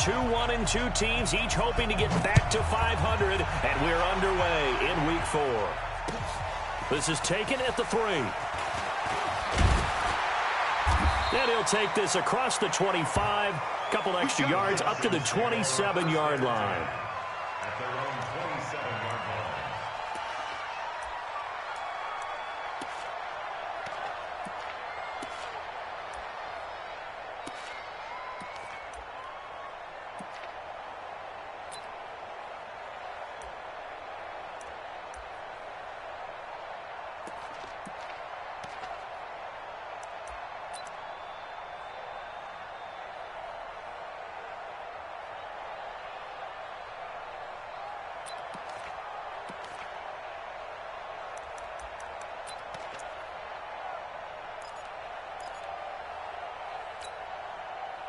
2-1 and 2 teams, each hoping to get back to 500, and we're underway in Week 4. This is taken at the 3. And he'll take this across the 25, couple extra yards up to the 27-yard line.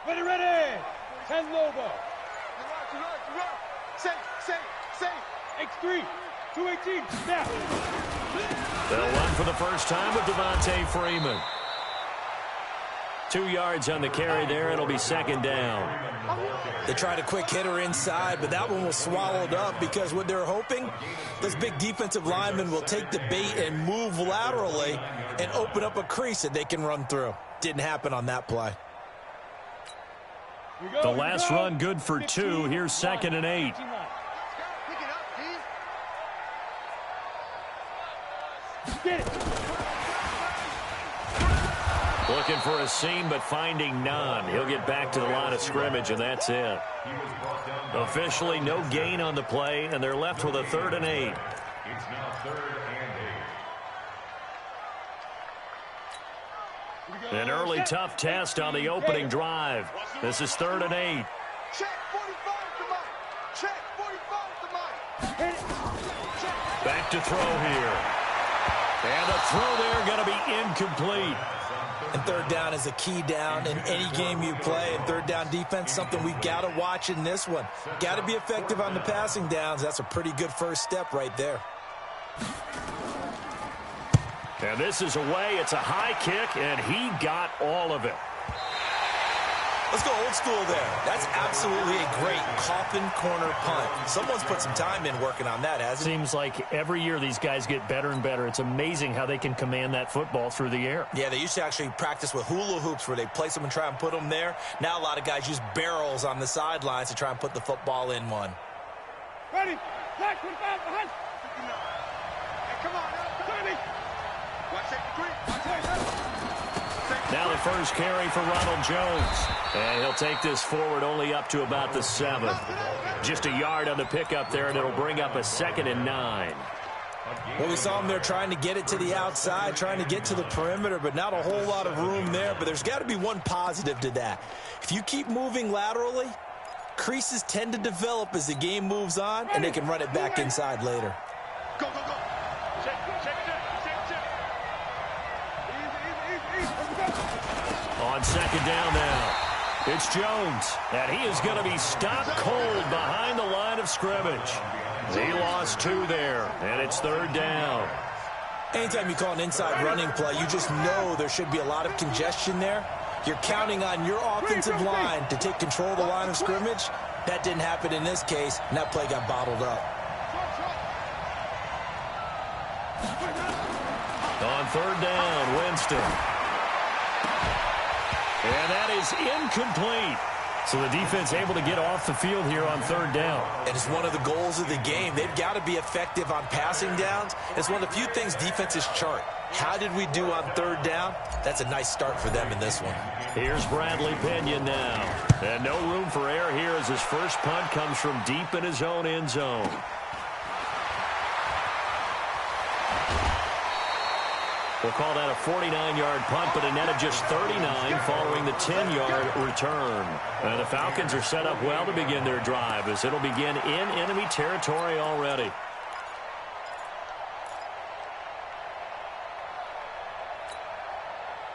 Ready. 10 Lobo. Safe. X3. 218. Snap. They'll run for the first time with Devontae Freeman. 2 yards on the carry there. It'll be second down. They tried a quick hitter inside, but that one was swallowed up because what they're hoping, those big defensive linemen will take the bait and move laterally and open up a crease that they can run through. Didn't happen on that play. The last run good for 2. Here's second and 8. Looking for a seam, but finding none. He'll get back to the line of scrimmage, and that's it. Officially, no gain on the play, and they're left with a 3rd and 8. It's now 3rd and 8. An early tough test on the opening drive. This is 3rd and 8. Check 45 to Mike. Check 45 to Mike. Back to throw here. And the throw there going to be incomplete. And 3rd down is a key down in any game you play. And 3rd down defense, something we've got to watch in this one. Got to be effective on the passing downs. That's a pretty good first step right there. And this is away. It's a high kick, and he got all of it. Let's go old school there. That's absolutely a great coffin corner punt. Someone's put some time in working on that, hasn't it? Seems like every year these guys get better and better. It's amazing how they can command that football through the air. Yeah, they used to actually practice with hula hoops where they place them and try and put them there. Now a lot of guys use barrels on the sidelines to try and put the football in one. Ready. Black 25 behind. Hey, come on now. Come on. Watch it. Now the first carry for Ronald Jones. And he'll take this forward only up to about the 7. Just a yard on the pickup there, and it'll bring up a 2nd and 9. Well, we saw him there trying to get it to the outside, trying to get to the perimeter, but not a whole lot of room there. But there's got to be one positive to that. If you keep moving laterally, creases tend to develop as the game moves on, and they can run it back inside later. Go. Check. On second down now, it's Jones, and he is going to be stopped cold behind the line of scrimmage. He lost 2 there, and it's 3rd down. Anytime you call an inside running play, you just know there should be a lot of congestion there. You're counting on your offensive line to take control of the line of scrimmage. That didn't happen in this case, and that play got bottled up. On 3rd down, Winston. And that is incomplete. So the defense able to get off the field here on 3rd down. And it's one of the goals of the game. They've got to be effective on passing downs. It's one of the few things defenses chart. How did we do on 3rd down? That's a nice start for them in this one. Here's Bradley Pinion now. And no room for error here as his first punt comes from deep in his own end zone. We'll call that a 49-yard punt, but a net of just 39 following the 10-yard return. And the Falcons are set up well to begin their drive as it'll begin in enemy territory already.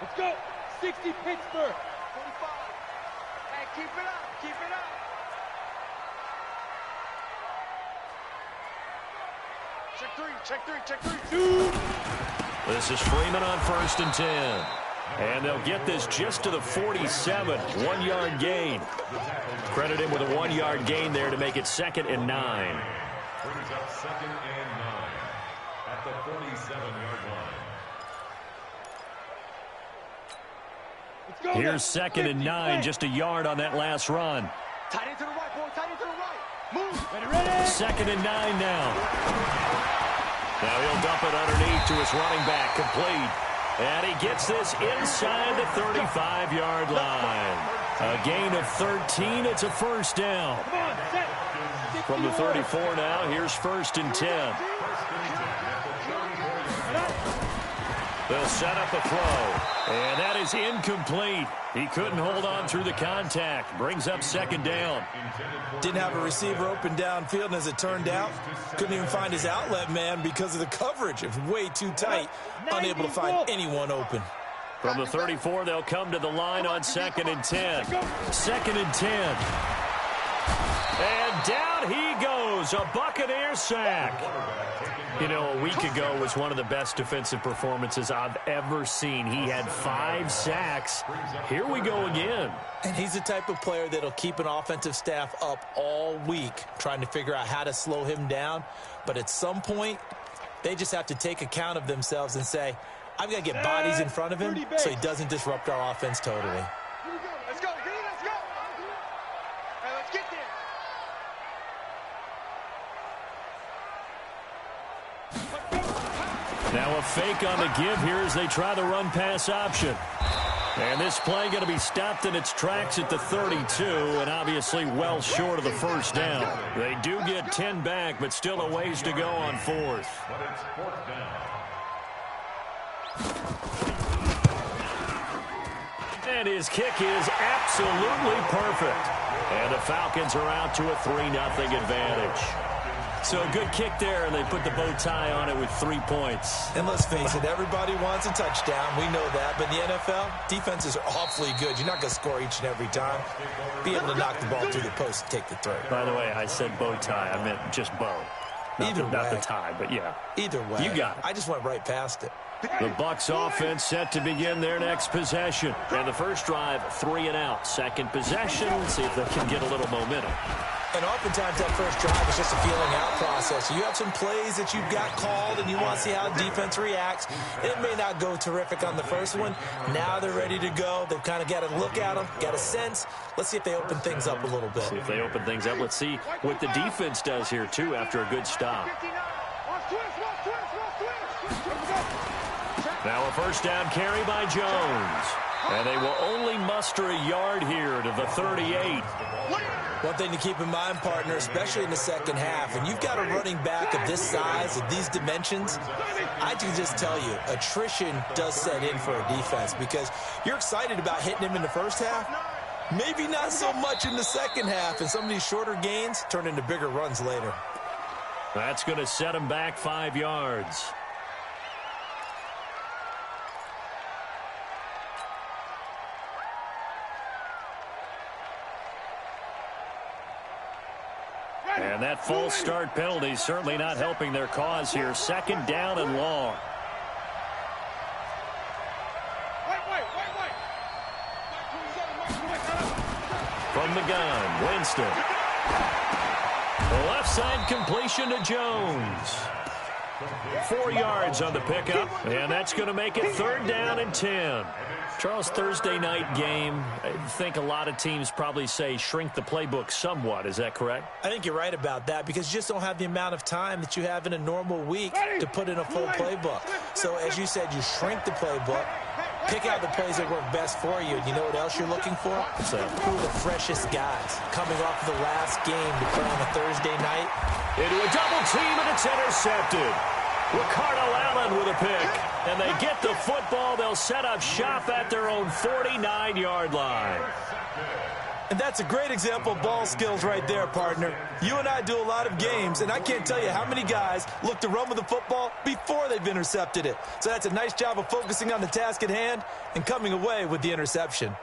Let's go. 60 Pittsburgh. 45. Hey, keep it up. Check three. 2. This is Freeman on 1st and 10. And they'll get this just to the 47, 1-yard gain. Credit him with a 1-yard gain there to make it 2nd and 9. Brings up 2nd and 9 at the 47-yard line. Here's 2nd and 9, just a yard on that last run. Tight end to the right, boy. Tight end to the right. Move. Ready. 2nd and 9 now. Now he'll dump it underneath to his running back, complete. And he gets this inside the 35-yard line. A gain of 13. It's a first down. From the 34 now, here's 1st and 10. They'll set up the throw. And that is incomplete. He couldn't hold on through the contact. Brings up 2nd down. Didn't have a receiver open downfield, and as it turned out, couldn't even find his outlet man because of the coverage. It was way too tight, unable to find anyone open. From the 34, they'll come to the line on 2nd and 10. 2nd and 10. And down he goes, a Buccaneer sack. You know, a week ago was one of the best defensive performances I've ever seen. He had 5 sacks. Here we go again. And he's the type of player that'll keep an offensive staff up all week trying to figure out how to slow him down. But at some point, they just have to take account of themselves and say, I've got to get bodies in front of him so he doesn't disrupt our offense totally. Here we go. Let's go. Let's go. Hey, let's get there. Now a fake on the give here as they try the run-pass option. And this play going to be stopped in its tracks at the 32, and obviously well short of the first down. They do get 10 back, but still a ways to go on 4th. But it's 4th down. And his kick is absolutely perfect. And the Falcons are out to a 3-0 advantage. So a good kick there, and they put the bow tie on it with 3 points. And let's face it, everybody wants a touchdown. We know that. But in the NFL, defenses are awfully good. You're not going to score each and every time. Be able to knock the ball through the post and take the throw. By the way, I said bow tie. I meant just bow. Not the tie, but yeah. Either way. You got it. I just went right past it. The Bucs offense set to begin their next possession. And the first drive, 3 and out. Second possession, see if they can get a little momentum. And oftentimes that first drive is just a feeling out process. So you have some plays that you've got called and you want to see how the defense reacts. It may not go terrific on the first one. Now they're ready to go. They've kind of got to look at them, got a sense. Let's see if they open things up a little bit. See if they open things up. Let's see what the defense does here, too, after a good stop. Now a first down carry by Jones. And they will only muster a yard here to the 38. One thing to keep in mind, partner, especially in the second half, and you've got a running back of this size, of these dimensions, I can just tell you, attrition does set in for a defense because you're excited about hitting him in the first half. Maybe not so much in the second half, and some of these shorter gains turn into bigger runs later. That's going to set him back 5 yards. And that false start penalty is certainly not helping their cause here. Second down and long. From the gun, Winston. The left side completion to Jones. 4 yards on the pickup, and that's going to make it 3rd down and 10. Charles, Thursday night game, I think a lot of teams probably say shrink the playbook somewhat. Is that correct? I think you're right about that because you just don't have the amount of time that you have in a normal week to put in a full playbook. So as you said, you shrink the playbook, pick out the plays that work best for you. And you know what else you're looking for? What's that? Who are the freshest guys coming off the last game to play on a Thursday night? Into a double team, and it's intercepted. Ricardo Allen with a pick. And they get the football. They'll set up shop at their own 49-yard line. And that's a great example of ball skills right there, partner. You and I do a lot of games, and I can't tell you how many guys look to run with the football before they've intercepted it. So that's a nice job of focusing on the task at hand and coming away with the interception.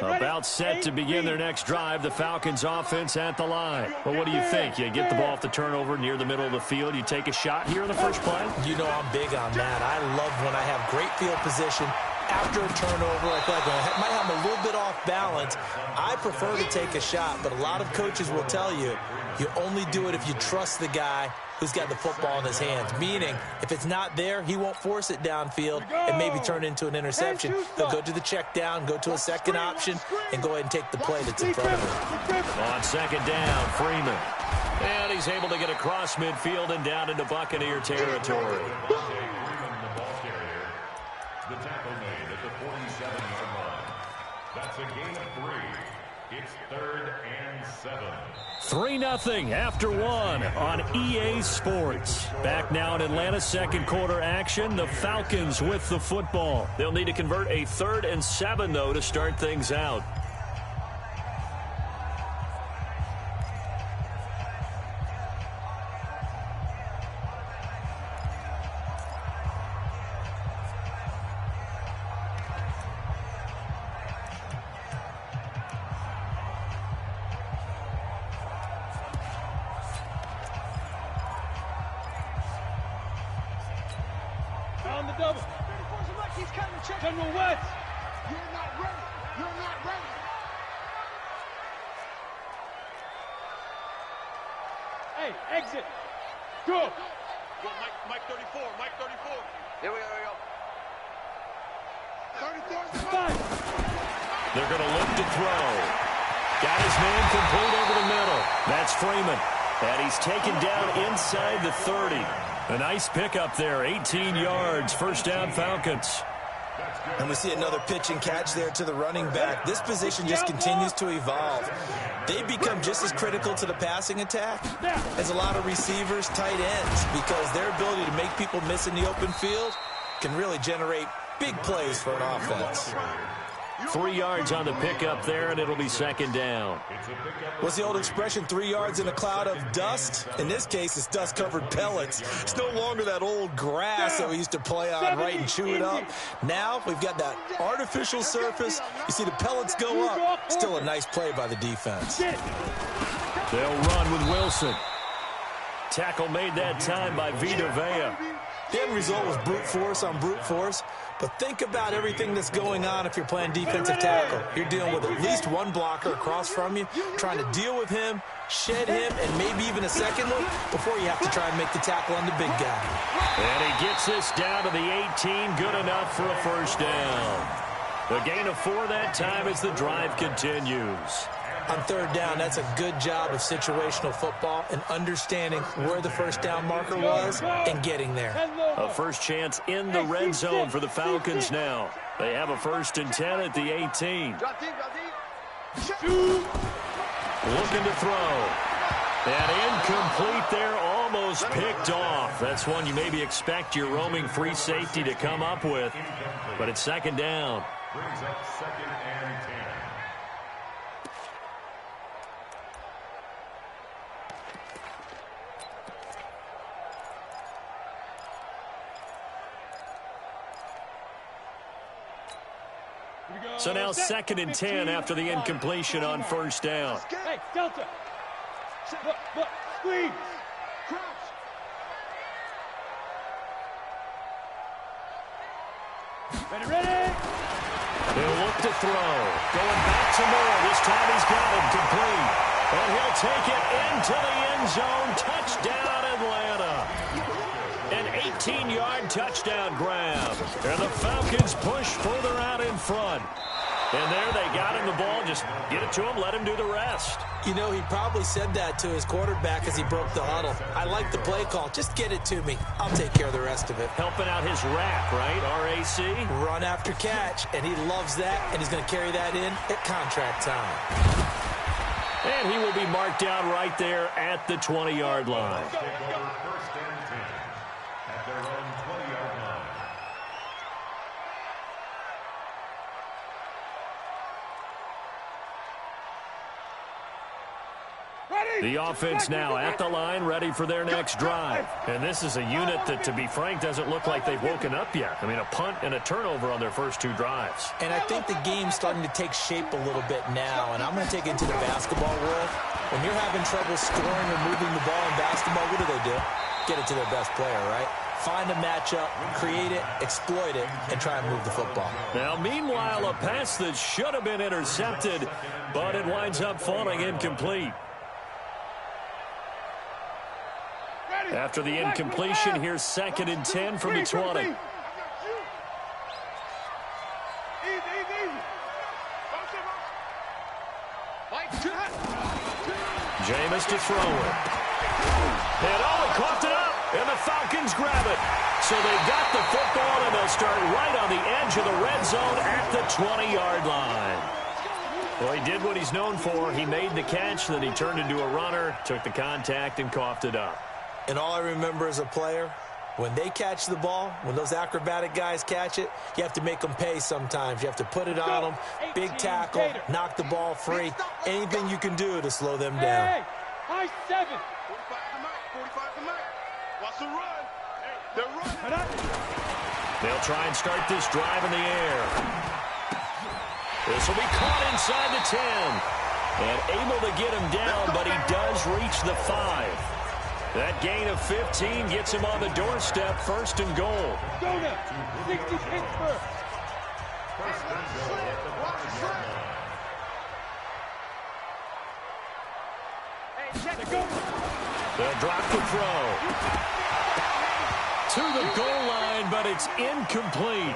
About set to begin their next drive. The Falcons offense at the line. Well, what do you think? You get the ball off the turnover near the middle of the field. You take a shot here in the first play? You know I'm big on that. I love when I have great field position. After a turnover, I feel like I might have a little bit off balance. I prefer to take a shot, but a lot of coaches will tell you, you only do it if you trust the guy who's got the football in his hands. Meaning, if it's not there, he won't force it downfield and maybe turn it into an interception. He'll go to the check down, go to a second option, and go ahead and take the play that's in front of him. On second down, Freeman. And he's able to get across midfield and down into Buccaneer territory. The tackle made at the 47-yard line. That's a gain of 3. It's 3rd and 7. 3-0 after 1 on EA Sports. Back now in Atlanta, second quarter action. The Falcons with the football. They'll need to convert a 3rd and 7, though, to start things out. On the double. He's cutting the check. General West. You're not ready. You're not ready. Hey, exit. Go. Go, Mike 34. Mike 34. Here we go. 34 is fine. They're going to look to throw. Got his man complete over the middle. That's Freeman. And he's taken down inside the 30. A nice pickup there, 18 yards, first down Falcons. And we see another pitch and catch there to the running back. This position just continues to evolve. They become just as critical to the passing attack as a lot of receivers, tight ends, because their ability to make people miss in the open field can really generate big plays for an offense. 3 yards on the pickup there, and it'll be second down. What's the old expression, 3 yards in a cloud of dust? In this case, it's dust-covered pellets. It's no longer that old grass that we used to play on, right, and chew it up. Now we've got that artificial surface. You see the pellets go up. Still a nice play by the defense. They'll run with Wilson. Tackle made that time by Vita Vea. The end result was brute force on brute force. But think about everything that's going on if you're playing defensive tackle. You're dealing with at least one blocker across from you, trying to deal with him, shed him, and maybe even a second one before you have to try and make the tackle on the big guy. And he gets this down to the 18, good enough for a first down. The gain of 4 that time as the drive continues. On third down, that's a good job of situational football and understanding where the first down marker was and getting there. A first chance in the red zone for the Falcons now. They have a 1st and 10 at the 18. Looking to throw. And incomplete there, almost picked off. That's one you maybe expect your roaming free safety to come up with. But it's second down. Brings up 2nd and 10. So now 2nd and 10 after the incompletion on first down. Hey, Delta. Look, squeeze. Crouch. Ready. He'll look to throw. Going back to Moore. This time he's got it complete. And he'll take it into the end zone. Touchdown, Atlanta. An 18-yard touchdown grab. And the Falcons push further out in front. And there they got him the ball. Just get it to him, let him do the rest. You know, he probably said that to his quarterback as he broke the huddle. I like the play call. Just get it to me. I'll take care of the rest of it. Helping out his rack, right? RAC? Run after catch, and he loves that, and he's going to carry that in at contract time. And he will be marked down right there at the 20-yard line. Take over 1st and 10 at their own 20-yard line. Ready. The offense now at the line, ready for their next drive. And this is a unit that, to be frank, doesn't look like they've woken up yet. I mean, a punt and a turnover on their first two drives. And I think the game's starting to take shape a little bit now, and I'm going to take it into the basketball world. When you're having trouble scoring or moving the ball in basketball, what do? Get it to their best player, right? Find a matchup, create it, exploit it, and try and move the football. Now, meanwhile, a pass that should have been intercepted, but it winds up falling incomplete. After the incompletion, here's 2nd and 10 from the 20. Jayduce to throw it. And he coughed it up, and the Falcons grab it. So they've got the football, and they'll start right on the edge of the red zone at the 20-yard line. Well, he did what he's known for. He made the catch, then he turned into a runner, took the contact, and coughed it up. And all I remember as a player, when they catch the ball, when those acrobatic guys catch it, you have to make them pay sometimes. You have to put it on them, big tackle, knock the ball free, anything you can do to slow them down. Hey, high 7. 45 to Mike. Watch the run. They're running. They'll try and start this drive in the air. This will be caught inside the 10. And able to get him down, but he does reach the 5. That gain of 15 gets him on the doorstep, 1st and goal. Go now. 60 Pittsburgh. They'll drop the throw. To the goal line, but it's incomplete.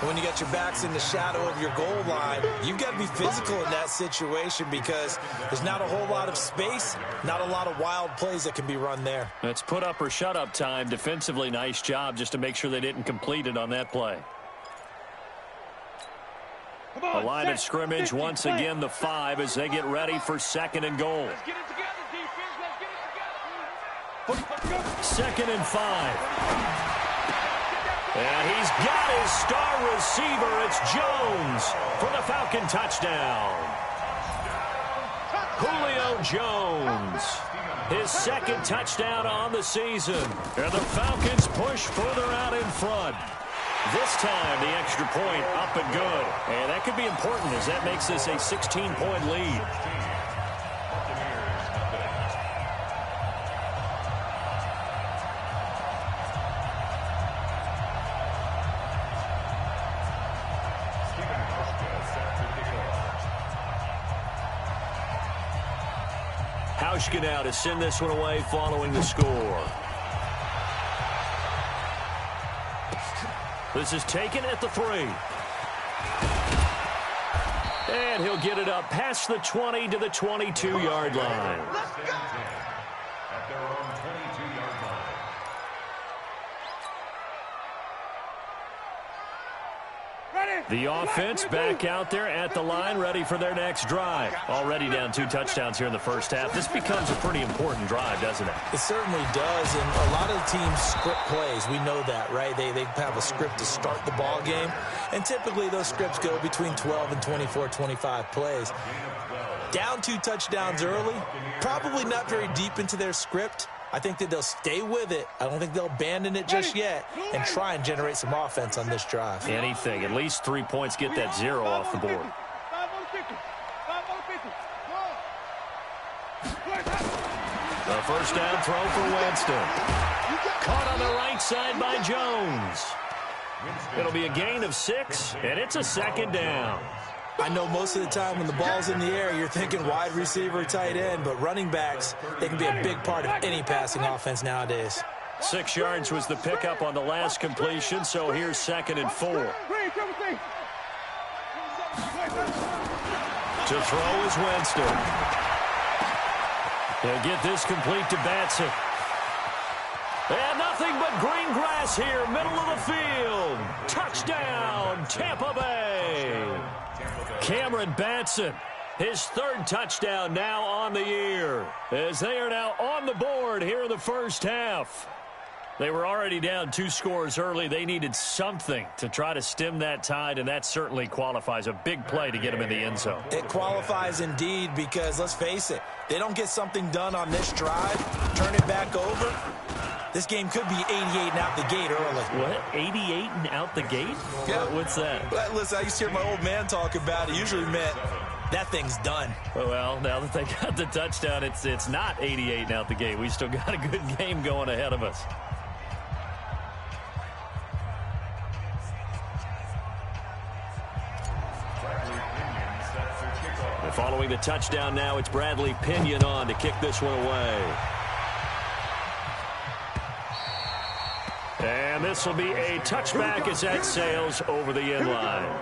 When you got your backs in the shadow of your goal line, you've got to be physical in that situation because there's not a whole lot of space, not a lot of wild plays that can be run there. It's put up or shut up time. Defensively, nice job just to make sure they didn't complete it on that play. A line of scrimmage, once again the 5 as they get ready for 2nd and goal. Let's get it together, defense. Let's get it together. 2nd and 5. And he's got his star receiver. It's Jones for the Falcon touchdown. Julio Jones, his 2nd touchdown on the season. And the Falcons push further out in front. This time, the extra point up and good. And that could be important as that makes this a 16-point lead. Hauschka now to send this one away following the score. This is taken at the 3. And he'll get it up past the 20 to the 22-yard line. Let's go. At their own 22-yard line. The offense back out there at the line, ready for their next drive. Already down 2 touchdowns here in the first half. This becomes a pretty important drive, doesn't it? It certainly does, and a lot of the teams script plays. We know that, right? They have a script to start the ball game, and typically those scripts go between 12 and 24, 25 plays. Down 2 touchdowns early, probably not very deep into their script. I think that they'll stay with it. I don't think they'll abandon it just yet and try and generate some offense on this drive. Anything. At least 3 points get that 0 off the board. The first down throw for Winston. Caught on the right side by Jones. It'll be a gain of 6, and it's a 2nd down. I know most of the time when the ball's in the air, you're thinking wide receiver, tight end, but running backs, they can be a big part of any passing offense nowadays. 6 yards was the pickup on the last completion, so here's 2nd and 4. To throw is Winston. He'll get this complete to Batson. And nothing but green grass here, middle of the field. Touchdown, Tampa Bay. Cameron Batson, his 3rd touchdown now on the year, as they are now on the board here in the first half. They were already down 2 scores early. They needed something to try to stem that tide, and that certainly qualifies. A big play to get them in the end zone. It qualifies indeed because, let's face it, they don't get something done on this drive, turn it back over, this game could be 88 and out the gate early. What? 88 and out the gate? Yeah. What's that? Listen, I used to hear my old man talk about it. It usually meant that thing's done. Well, now that they got the touchdown, it's not 88 and out the gate. We still got a good game going ahead of us. And following the touchdown now, it's Bradley Pinion on to kick this one away. And this will be a touchback as that sails over the end line.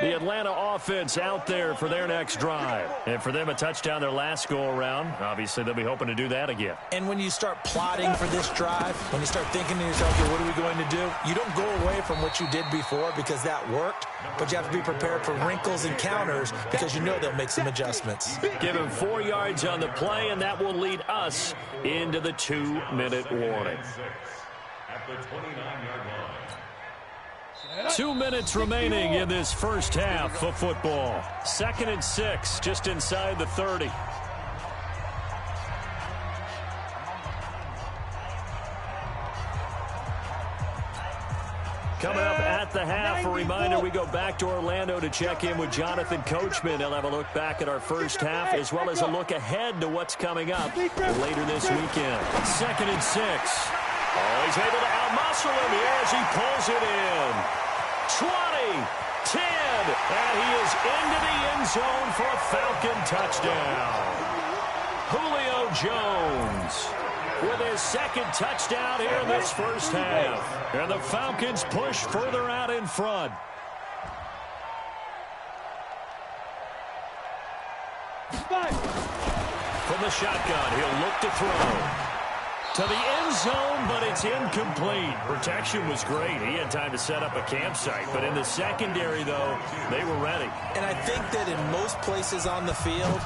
The Atlanta offense out there for their next drive. And for them, a touchdown their last go-around. Obviously, they'll be hoping to do that again. And when you start plotting for this drive, when you start thinking to yourself, okay, what are we going to do? You don't go away from what you did before because that worked, but you have to be prepared for wrinkles and counters because you know they'll make some adjustments. Give him 4 yards on the play, and that will lead us into the 2-minute warning. At the 29-yard line. 2 minutes remaining in this first half of football. 2nd and 6, just inside the 30. Coming up at the half, a reminder, we go back to Orlando to check in with Jonathan Coachman. He'll have a look back at our first half as well as a look ahead to what's coming up later this weekend. 2nd and 6. Oh, he's able to outmuscle him here as he pulls it in. 20, 10, and he is into the end zone for a Falcon touchdown. Julio Jones with his 2nd touchdown here in this first half. And the Falcons push further out in front. From the shotgun, he'll look to throw. To the end zone, but it's incomplete. Protection was great. He had time to set up a campsite. But in the secondary, though, they were ready. And I think that in most places on the field,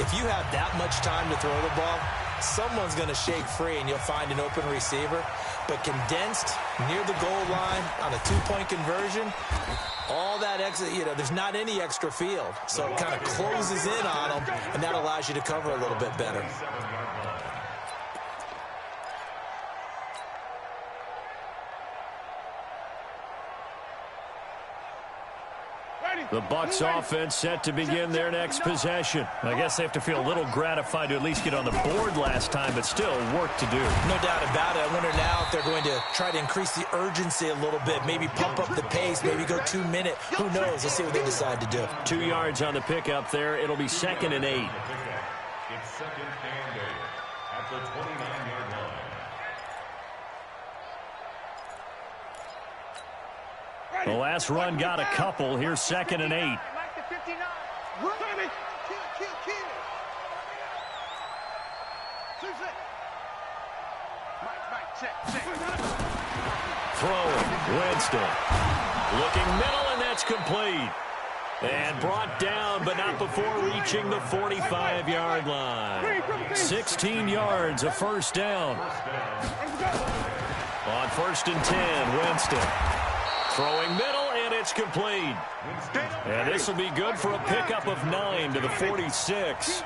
if you have that much time to throw the ball, someone's going to shake free and you'll find an open receiver. But condensed near the goal line on a 2-point conversion, all that extra, there's not any extra field. So it kind of closes in on them, and that allows you to cover a little bit better. The Bucs offense set to begin their next possession. I guess they have to feel a little gratified to at least get on the board last time, but still work to do. No doubt about it. I wonder now if they're going to try to increase the urgency a little bit, maybe pump up the pace, maybe go 2-minute. Who knows? Let's see what they decide to do. 2 yards on the pickup there. It'll be 2nd and 8. It's 2nd and 8 at the 29-yard line. The last run got a couple. Here's 2nd and 8. Throwing, Winston. Looking middle, and that's complete. And brought down, but not before reaching the 45-yard line. 16 yards, a first down. On 1st and 10, Winston. Throwing middle, and it's complete. And this will be good for a pickup of 9 to the 46.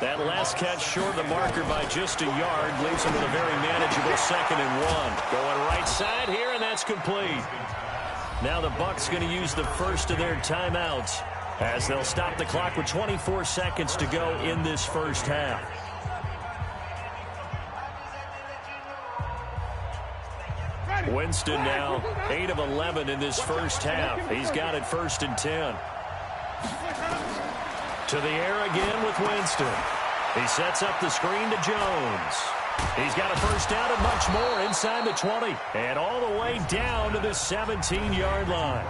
That last catch short of the marker by just a yard leaves him with a very manageable 2nd and 1. Going right side here, and that's complete. Now the Bucs going to use the first of their timeouts as they'll stop the clock with 24 seconds to go in this first half. Winston now 8 of 11 in this first half. He's got it 1st and 10. To the air again with Winston. He sets up the screen to Jones. He's got a first down and much more inside the 20. And all the way down to the 17-yard line.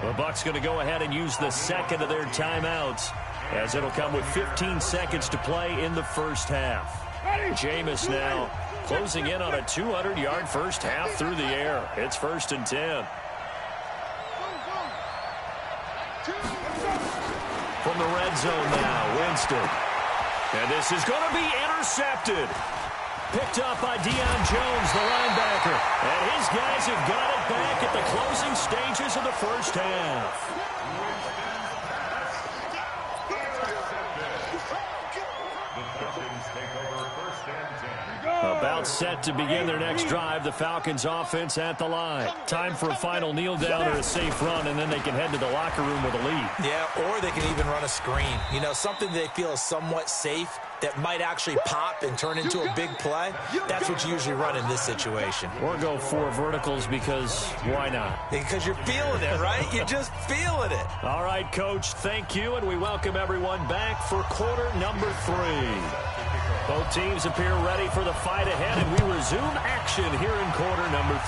The Bucs going to go ahead and use the 2nd of their timeouts as it'll come with 15 seconds to play in the first half. Jameis now Closing in on a 200-yard first half through the air. It's 1st and 10. From the red zone now, Winston. And this is going to be intercepted. Picked up by Deion Jones, the linebacker. And his guys have got it back at the closing stages of the first half. About set to begin their next drive, the Falcons offense at the line. Time for a final kneel down or a safe run, and then they can head to the locker room with a lead. Yeah, or they can even run a screen. You know, something they feel is somewhat safe that might actually pop and turn into a big play. That's what you usually run in this situation. Or go 4 verticals because why not? Because you're feeling it, right? You're just feeling it. All right, Coach, thank you, and we welcome everyone back for quarter number 3. Both teams appear ready for the fight ahead, and we resume action here in quarter number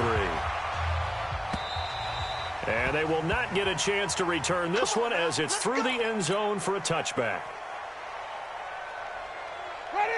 3. And they will not get a chance to return this one as it's through the end zone for a touchback.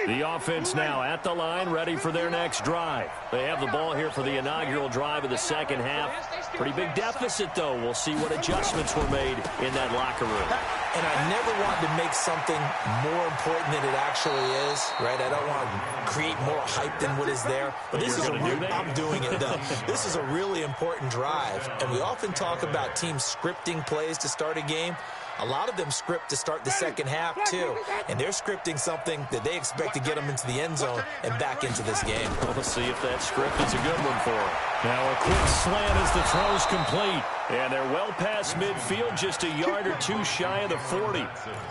The offense now at the line, ready for their next drive. They have the ball here for the inaugural drive of the second half. Pretty big deficit, though. We'll see what adjustments were made in that locker room. And I never want to make something more important than it actually is, right? I don't want to create more hype than what is there. But this is I'm doing it, though. This is a really important drive. And we often talk about teams scripting plays to start a game. A lot of them script to start the second half, too. And they're scripting something that they expect to get them into the end zone and back into this game. Well, let's see if that script is a good one for them. Now a quick slant as the throw's complete. And they're well past midfield, just a yard or 2 shy of the 40.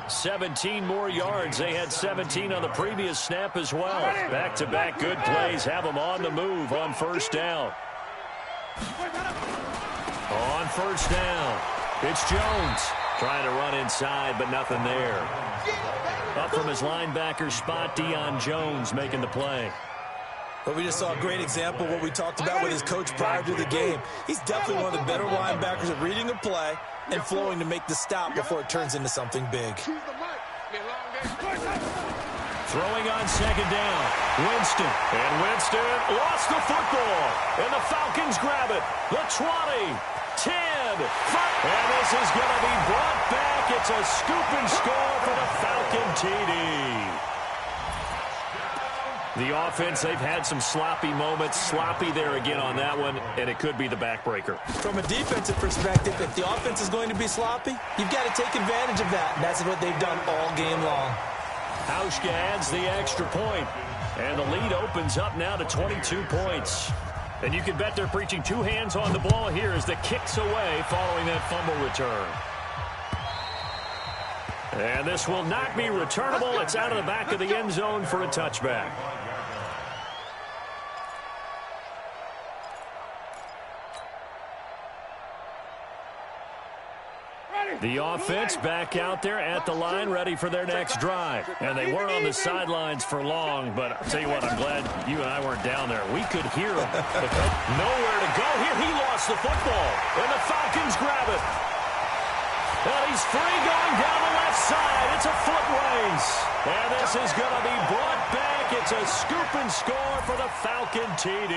17 more yards. They had 17 on the previous snap as well. Back-to-back good plays have them on the move on first down. On first down, it's Jones. Trying to run inside, but nothing there. Up from his linebacker spot, Deion Jones making the play. But we just saw a great example of what we talked about with his coach prior to the game. He's definitely one of the better linebackers at reading a play and flowing to make the stop before it turns into something big. Throwing on second down, Winston. And Winston lost the football. And the Falcons grab it. The 20, 10, 5. And this is going to be brought back. It's a scoop and score for the Falcon TD. The offense, they've had some sloppy moments. Sloppy there again on that one, and it could be the backbreaker. From a defensive perspective, if the offense is going to be sloppy, you've got to take advantage of that. And that's what they've done all game long. Hauschka adds the extra point, and the lead opens up now to 22 points. And you can bet they're preaching 2 hands on the ball here as the kick's away following that fumble return. And this will not be returnable. It's out of the back of the end zone for a touchback. The offense back out there at the line, ready for their next drive. And they weren't on the sidelines for long, but I'll tell you what, I'm glad you and I weren't down there. We could hear him. Nowhere to go here. He lost the football, and the Falcons grab it. And he's free going down the left side. It's a foot race. And this is going to be brought back. It's a scoop and score for the Falcon TD.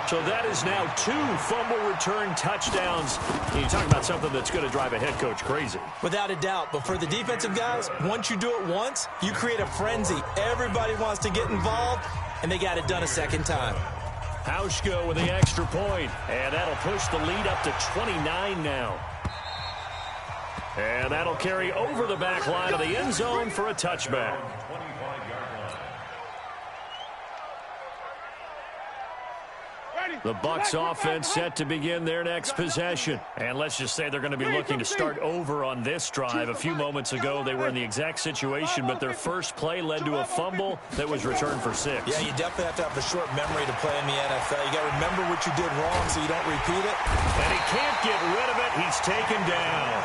So that is now 2 fumble return touchdowns. You talk about something that's going to drive a head coach crazy. Without a doubt. But for the defensive guys, once you do it once, you create a frenzy. Everybody wants to get involved, and they got it done a second time. Hauschka with the extra point, and that'll push the lead up to 29 now. And that'll carry over the back line of the end zone for a touchback. The Bucs offense set to begin their next possession. And let's just say they're going to be looking to start over on this drive. A few moments ago, they were in the exact situation, but their first play led to a fumble that was returned for 6. Yeah, you definitely have to have a short memory to play in the NFL. You got to remember what you did wrong so you don't repeat it. And he can't get rid of it. He's taken down.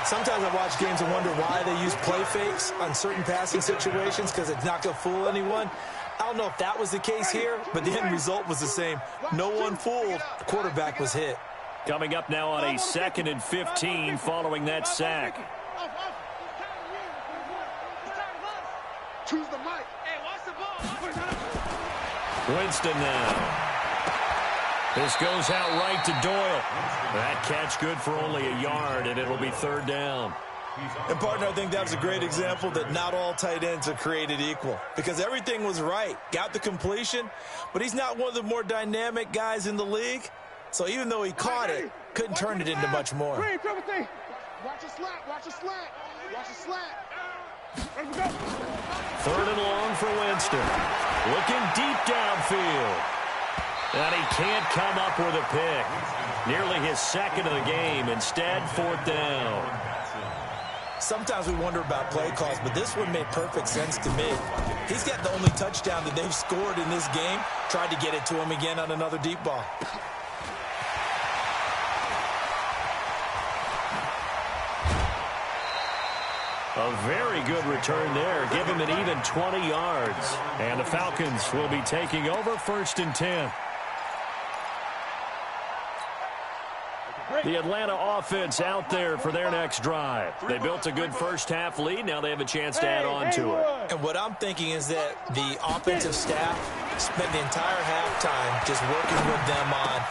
Sometimes I watch games and wonder why they use play fakes on certain passing situations because it's not going to fool anyone. I don't know if that was the case here, but the end result was the same. No one fooled. The quarterback was hit. Coming up now on a 2nd and 15 following that sack. Choose the mic. Hey, watch Winston now. This goes out right to Doyle. That catch good for only a yard, and it'll be third down. And, partner, I think that was a great example that not all tight ends are created equal, because everything was right. Got the completion, but he's not one of the more dynamic guys in the league. So even though he caught it, couldn't turn it into much more. Watch a slant. Watch a slant. Watch a slant. Third and long for Winston. Looking deep downfield. And he can't come up with a pick. Nearly his second of the game. Instead, fourth down. Sometimes we wonder about play calls, but this one made perfect sense to me. He's got the only touchdown that they've scored in this game. Tried to get it to him again on another deep ball. A very good return there. Give him an even 20 yards. And the Falcons will be taking over first and 10. The Atlanta offense out there for their next drive. They built a good first-half lead. Now they have a chance to add on to it. And what I'm thinking is that the offensive staff spent the entire halftime just working with them on,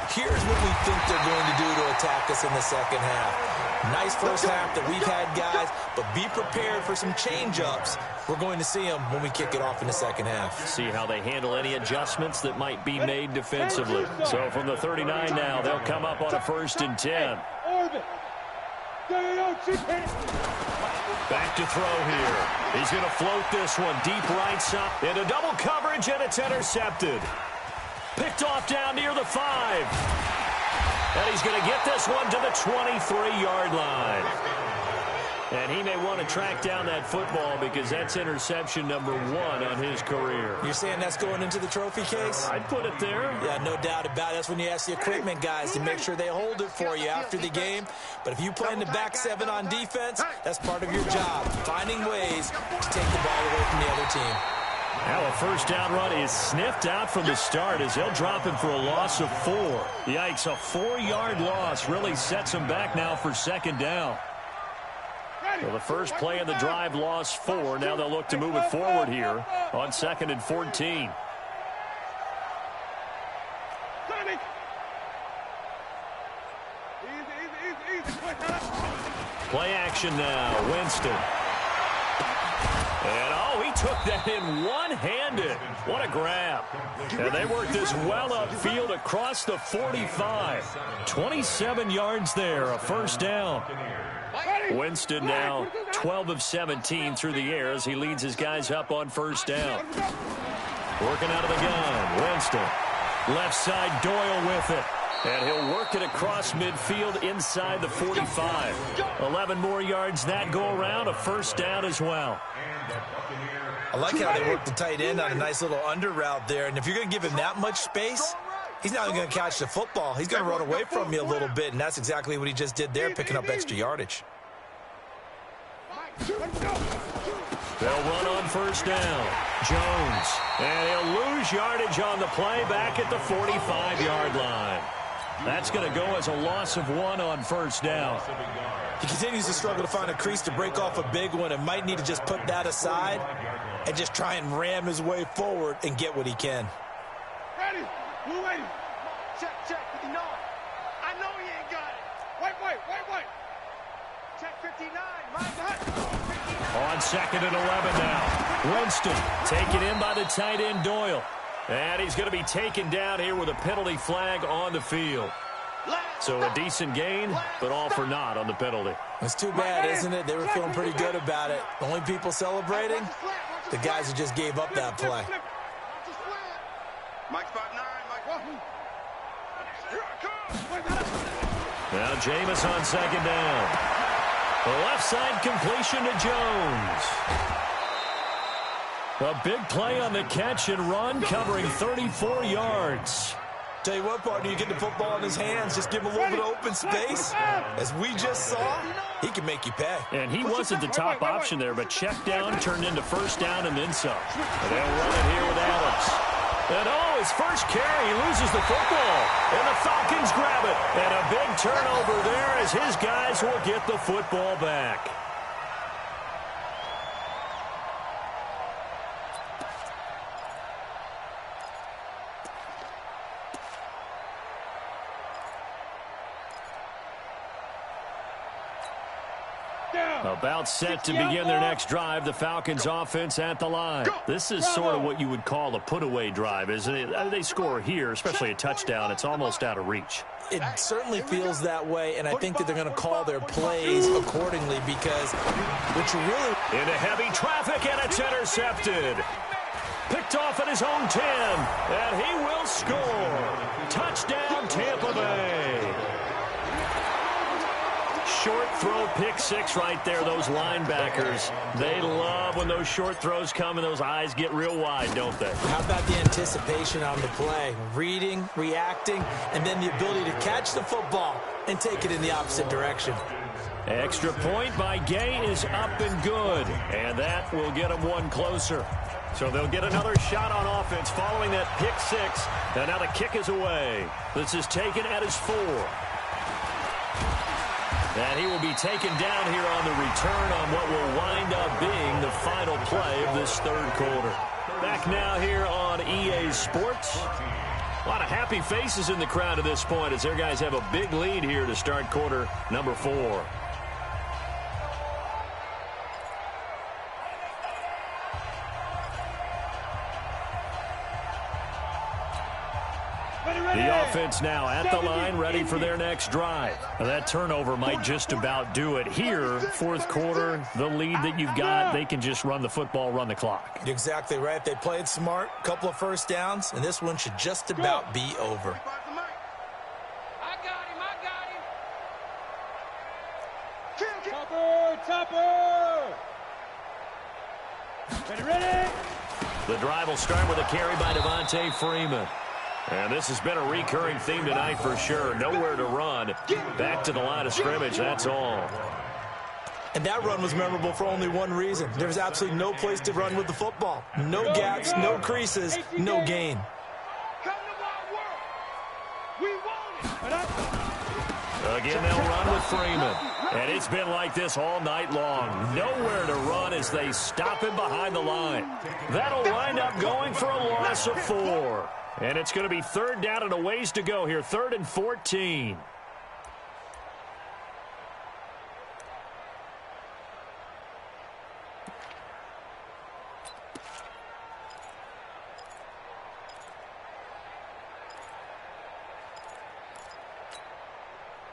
here's what we think they're going to do to attack us in the second half. Nice first half that we've had, guys, but be prepared for some change-ups. We're going to see them when we kick it off in the second half. See how they handle any adjustments that might be made defensively. So from the 39 now, they'll come up on a first and 10. Back to throw here. He's going to float this one deep right side. Into double coverage, and it's intercepted. Picked off down near the 5. And he's going to get this one to the 23-yard line. And he may want to track down that football because that's interception number 1 on his career. You're saying that's going into the trophy case? I'd put it there. Yeah, no doubt about it. That's when you ask the equipment guys to make sure they hold it for you after the game. But if you play in the back 7 on defense, that's part of your job, finding ways to take the ball away from the other team. Now a first down run is sniffed out from the start as they'll drop him for a loss of 4. Yikes, a 4-yard loss really sets him back now for second down. Well, the first play of the drive lost 4. Now they'll look to move it forward here on 2nd and 14. Play action now, Winston. And, he took that in one-handed. What a grab. And they worked this well upfield across the 45. 27 yards there, a first down. Winston now 12 of 17 through the air as he leads his guys up on first down. Working out of the gun, Winston. Left side, Doyle with it. And he'll work it across midfield inside the 45. 11 more yards that go around, a first down as well. I like how they work the tight end on a nice little under route there. And if you're going to give him that much space, he's not even going to catch the football. He's going to run away from you a little bit, and that's exactly what he just did there, picking up extra yardage. They'll run on first down. Jones. And he'll lose yardage on the play back at the 45-yard line. That's going to go as a loss of 1 on first down. He continues to struggle to find a crease to break off a big one and might need to just put that aside and just try and ram his way forward and get what he can. Ready. Blue lady. Check, 59. I know he ain't got it. White. Check 59. On 2nd and 11 now. Winston taken in by the tight end Doyle. And he's going to be taken down here with a penalty flag on the field. So a decent gain, but all for naught on the penalty. It's too bad, isn't it? They were feeling pretty good about it. The only people celebrating, the guys who just gave up that play. Mike spot 9. Now Jameis on second down. The left side completion to Jones. A big play on the catch and run, covering 34 yards. Tell you what, partner, you get the football in his hands, just give him a little bit of open space. As we just saw, he can make you pay. And he wasn't the top option there, but check down turned into first down and then some. And they'll run it here with Adams. And his first carry, he loses the football. And the Falcons grab it. And a big turnover there as his guys will get the football back. About set to begin their next drive, the Falcons offense at the line. This is sort of what you would call a put-away drive, isn't it? They score here, especially a touchdown. It's almost out of reach. It certainly feels that way, and I think that they're going to call their plays accordingly because what you really... Into heavy traffic, and it's intercepted. Picked off at his own 10, and he will score. Touchdown, Tampa Bay. Short throw, pick six right there. Those linebackers, they love when those short throws come and those eyes get real wide, don't they? How about the anticipation on the play? Reading, reacting, and then the ability to catch the football and take it in the opposite direction. Extra point by Gay is up and good, and that will get them one closer. So they'll get another shot on offense following that pick six, and now the kick is away. This is taken at his 4. And he will be taken down here on the return on what will wind up being the final play of this third quarter. Back now here on EA Sports. A lot of happy faces in the crowd at this point as their guys have a big lead here to start quarter number 4. The offense now at the line, ready for their next drive. Now that turnover might just about do it here. Fourth quarter, the lead that you've got, they can just run the football, run the clock. Exactly right. They played smart, couple of first downs, and this one should just about be over. I got him. Topper. Ready. The drive will start with a carry by Devontae Freeman. And this has been a recurring theme tonight for sure. Nowhere to run. Back to the line of scrimmage, that's all. And that run was memorable for only one reason. There was absolutely no place to run with the football. No gaps, no creases, no gain. Again, they'll run with Freeman. And it's been like this all night long. Nowhere to run as they stop him behind the line. That'll wind up going for a loss of 4. And it's going to be third down and a ways to go here. 3rd and 14.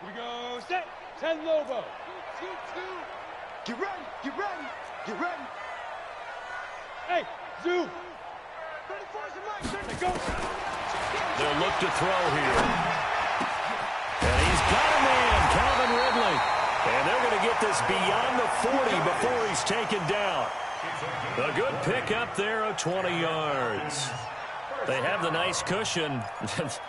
We go set. 10 Lobo. 2-2. Get ready. Hey, Zoo. 34 is the mic. Go. They'll look to throw here. And he's got a man, Calvin Ridley. And they're going to get this beyond the 40 before he's taken down. A good pick up there of 20 yards. They have the nice cushion.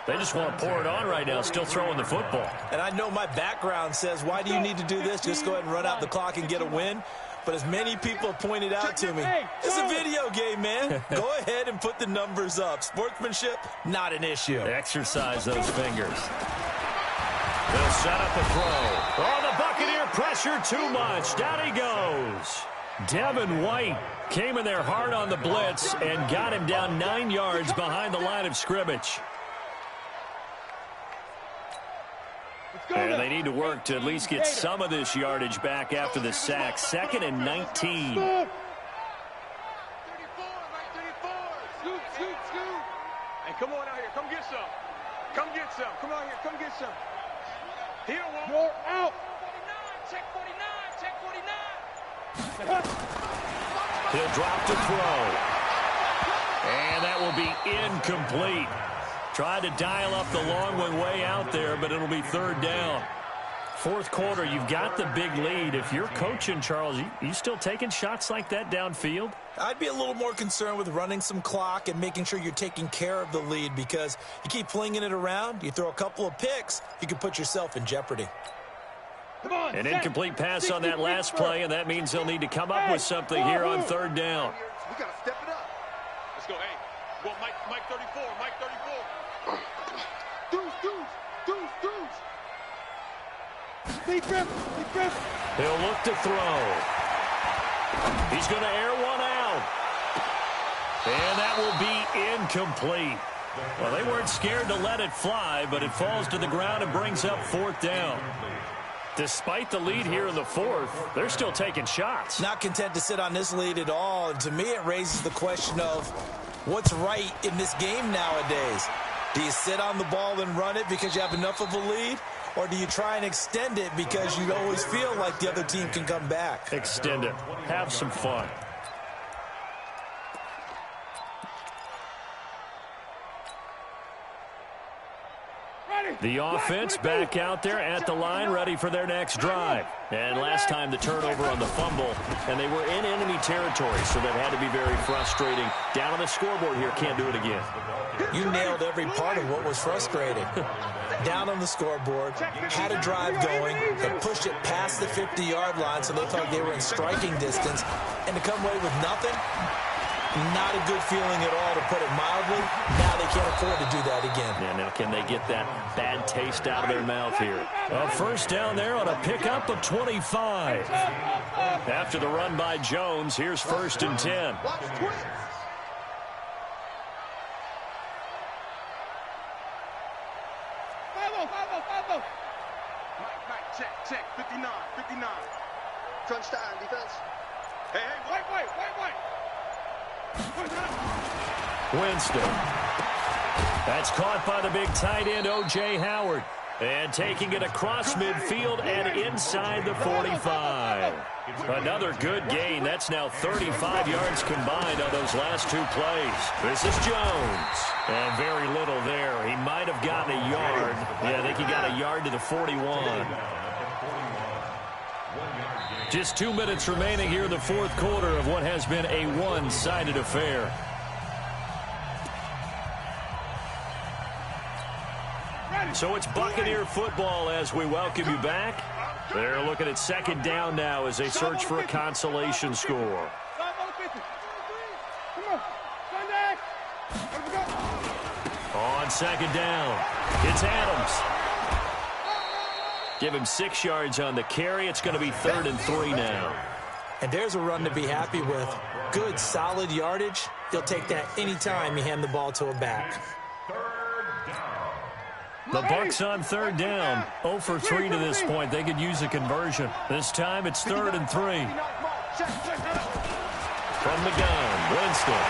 They just want to pour it on right now, still throwing the football. And I know my background says, why do you need to do this? Just go ahead and run out the clock and get a win. But as many people pointed out to me, it's a video game, man. Go ahead and put the numbers up. Sportsmanship, not an issue. Exercise those fingers. They'll set up a throw. Oh, the Buccaneer pressure too much. Down he goes. Devin White came in there hard on the blitz and got him down 9 yards behind the line of scrimmage. And they need to work to at least get some of this yardage back after the sack. 2nd and 19. 34, Hey, come on out here. Come get some. Come out here. Come get some. Here, one. You're out. 49. Check 49. He'll drop to throw. And that will be incomplete. Tried to dial up the long one way out there, but it'll be 3rd down. Fourth quarter, you've got the big lead. If you're coaching, Charles, you still taking shots like that downfield? I'd be a little more concerned with running some clock and making sure you're taking care of the lead, because you keep flinging it around, you throw a couple of picks, you can put yourself in jeopardy. Come on, An incomplete pass on that last play, and that means they'll need to come up with something here on 3rd down. We got to step it up. Let's go. Hey, well, Mike 34. Mike 34. Deuce. Deep grip. He'll look to throw. He's going to air one out. And that will be incomplete. Well, they weren't scared to let it fly, but it falls to the ground and brings up 4th down. Despite the lead here in the fourth, they're still taking shots. Not content to sit on this lead at all. And to me, it raises the question of what's right in this game nowadays. Do you sit on the ball and run it because you have enough of a lead? Or do you try and extend it because you always feel like the other team can come back? Extend it. Have some fun. The offense back out there at the line, ready for their next drive. And last time the turnover on the fumble, and they were in enemy territory, so that had to be very frustrating. Down on the scoreboard here, can't do it again. You nailed every part of what was frustrating. Down on the scoreboard, had a drive going, and pushed it past the 50-yard line so they thought they were in striking distance, and to come away with nothing, not a good feeling at all, to put it mildly. Now they can't afford to do that again. Yeah, now can they get that bad taste out of their mouth here? A first down there on a pickup of 25. After the run by Jones, here's 1st and 10. Check, 59. Crunch time, defense. Hey, wait. Winston. That's caught by the big tight end, O.J. Howard. And taking it across midfield and inside the 45. Another good gain. That's now 35 yards combined on those last two plays. This is Jones. And very little there. He might have gotten a yard. Yeah, I think he got a yard to the 41. Just 2 minutes remaining here in the fourth quarter of what has been a one-sided affair. So it's Buccaneer football as we welcome you back. They're looking at second down now as they search for a consolation score. On second down, it's Adams. Give him 6 yards on the carry. It's going to be 3rd and 3 now. And there's a run to be happy with. Good, solid yardage. He'll take that anytime you hand the ball to a back. The Bucs on 3rd down. 0 for 3 to this point. They could use a conversion. This time it's 3rd and 3. From the gun, Winston.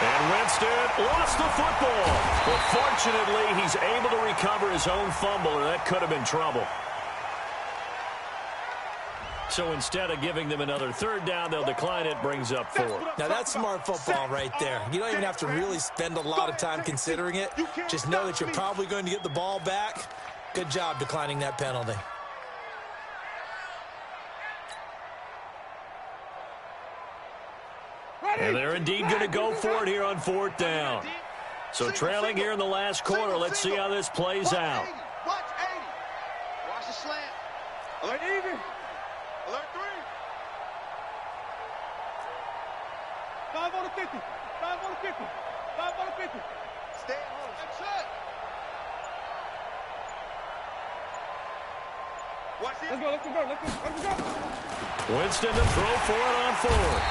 And Winston lost the football. But fortunately, he's able to recover his own fumble, or that could have been trouble. So instead of giving them another 3rd down, they'll decline it, brings up 4. Now that's smart football right there. You don't even have to really spend a lot of time considering it. Just know that you're probably going to get the ball back. Good job declining that penalty. And they're indeed going to go for it here on 4th down. So trailing here in the last quarter, let's see how this plays out. Watch 80. Watch the slant. Alert even. Alert 3. 5 on the 50. 5 on the 50. 5 on the 50. Stay at home. That's it. Watch it. Let's go. Winston to throw for it on 4th.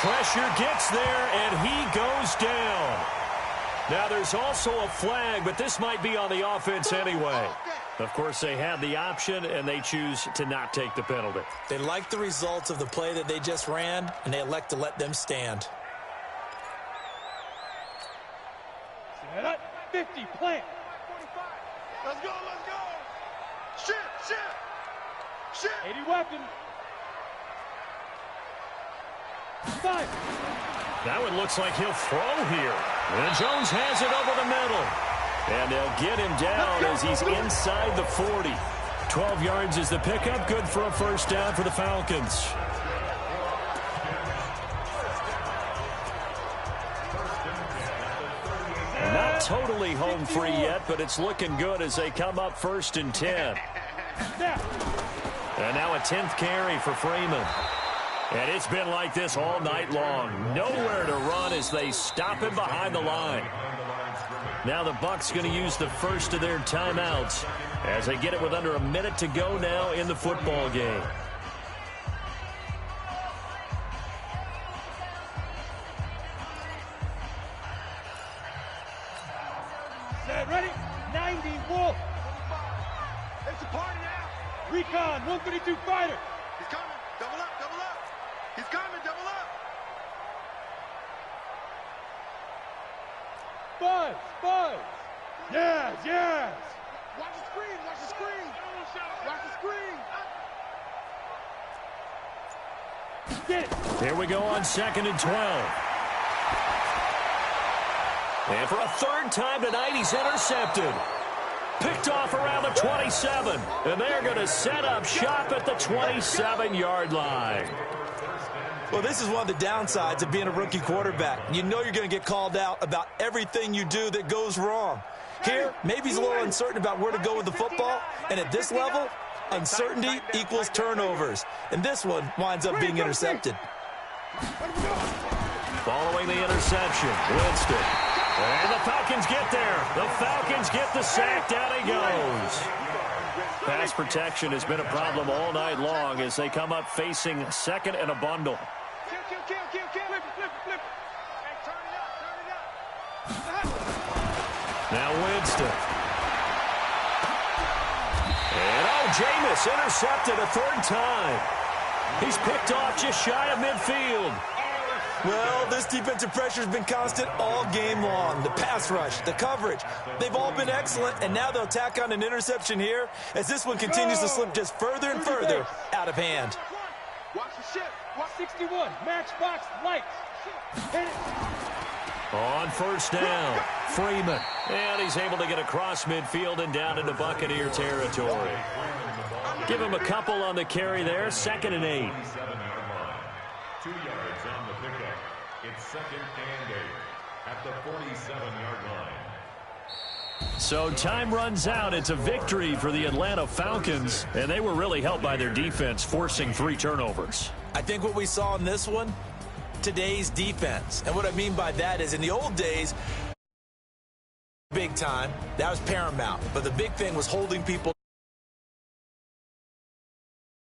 Pressure gets there, and he goes down. Now, there's also a flag, but this might be on the offense anyway. Of course, they had the option, and they choose to not take the penalty. They like the results of the play that they just ran, and they elect to let them stand. Set up. 50, plant. Let's go. Shit. 80 weapons. 5. That one looks like he'll throw here. And Jones has it over the middle. And they'll get him down as he's inside the 40. 12 yards is the pickup. Good for a first down for the Falcons. Not totally home free yet, but it's looking good as they come up 1st and 10. And now a 10th carry for Freeman. And it's been like this all night long. Nowhere to run as they stop him behind the line. Now the Bucs going to use the first of their timeouts as they get it with under a minute to go now in the football game. Set, ready? 90, Wolf. It's a party now. Recon, 132 fighter. He's coming. Double up, double up. He's coming, double up. Buzz. Yes, yes. Watch the screen, watch the screen. Watch the screen. Get it. Here we go on 2nd and 12. And for a third time tonight, he's intercepted. Picked off around the 27. And they're going to set up shop at the 27-yard line. Well, this is one of the downsides of being a rookie quarterback. You know you're going to get called out about everything you do that goes wrong. Here, maybe he's a little uncertain about where to go with the football. And at this level, uncertainty equals turnovers. And this one winds up being intercepted. Following the interception, Winston. And the Falcons get there. The Falcons get the sack. Down he goes. Pass protection has been a problem all night long as they come up facing second and a bundle. Kill. Flip. Hey, turn it up. Now Winston. And Jayduce intercepted a third time. He's picked off just shy of midfield. Well, this defensive pressure has been constant all game long. The pass rush, the coverage, they've all been excellent, and now they'll tack on an interception here as this one continues to slip just further and further out of hand. Watch the ship. Watch 61. Matchbox lights. Hit it. On first down, Freeman. And he's able to get across midfield and down into Buccaneer territory. Give him a couple on the carry there. 2nd and 8. 2 yards on the pickup. It's 2nd and 8 at the 47-yard line. So time runs out. It's a victory for the Atlanta Falcons, and they were really helped by their defense, forcing 3 turnovers. I think what we saw in this one, today's defense. And what I mean by that is in the old days, big time, that was paramount. But the big thing was holding people